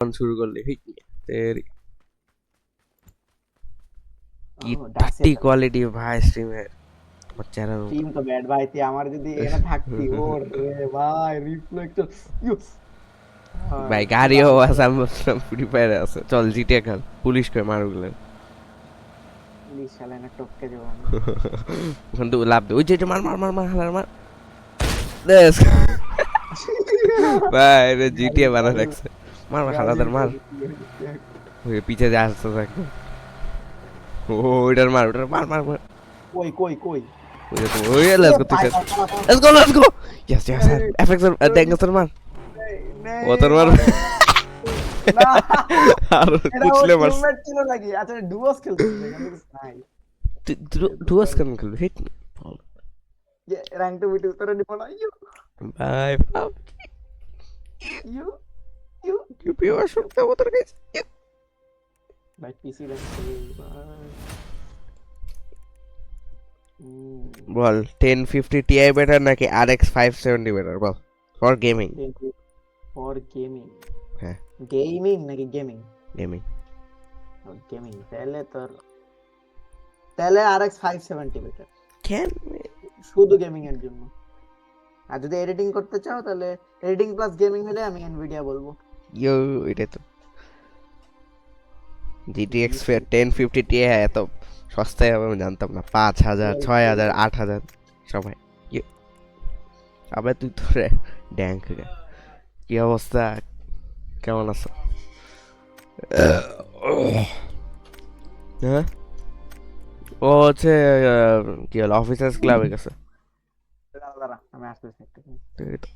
শুরু করলে তেরি কি ও টাট্টি ডাসে কোয়ালিটি ভাই স্ট্রিমের চেহারার মতো টিম তো ব্যাড ভাই, তুই আমার যদি এখানে থাকতি, ও রে ভাই রিফ্লেক্টর ভাই পুরা গাড়িও আছে, আউটডোর। আমি ভাবছিলাম ফ্রি ফায়ারে আছে। চল জিটিএ খেল, পুলিশ করে মারুগুলো পুলিশ শালা না টপকে যাবো আমি। ওখান থেকে লাভ দে, ওই যে মার মার মার মার হালার মার। Let's go। ভাই রে গাড়ি জিটিএ বানা গাড়ি রাখছে, মার মার গাড়ি হালাদার মার। উঠাই দিচ্ছি, গাড়ি উঠাই দিচ্ছি। ওই পিছে যে আসতে থাকবে, ও ওইটার মার, ওইটার মার মার মার। কই কই কই ওই যে তো ওই লেটস এ গো, তুই ভাই শেষ। ভাই, পালা, পালা। Let's go let's go. Yes yes sir, এই, এফএক্স এর এই, ড্যাঙ্গাস মার, নেই, ও নেই, তোর মার। মারে। না, আর এটা ওর কুচলে মারছে। টিমমেট ছিল নাকি? আচ্ছা ডুয়োস খেলতেছে, এখানে কিছু নাই। ডুয়াস কেন খেলবে হিট র্যাঙ্ক টু বিটু তোরা নিবো না। ইউ ভাই বাপ, ইউ ইউ ইউপিও শুনতে ওদের কাছে। ভাই পিসি র্যাঙ্ক টু ভাই। বল 1050 Ti বেটার নাকি RX 570 better ball, for gaming. For gaming. হ্যাঁ গেমিং নাকি গেমিং? গেমিং। গেমিং তাহলে RX 570 বেটার, কেন? শুধু গেমিং এর জন্য। আর যদি এডিটিং করতে চাও তাহলে এডিটিং প্লাস গেমিং হলে আমি এনভিডিয়া বলবো। ইয়ো, এটা তো GTX 1050 Ti এত সস্তায় হবে আমি জানতাম না। 5000 6000 8000 সবাই। ইয়ো, আবার তুই তো ড্যাঙ্ক। কি অবস্থা, কেমন আছো? হ্যাঁ, ও হচ্ছে কি হলো, অফিসার্স ক্লাবে গেছে। দাঁড়া দাঁড়া, আমি আসতেছি একটু। ঠিক আছে।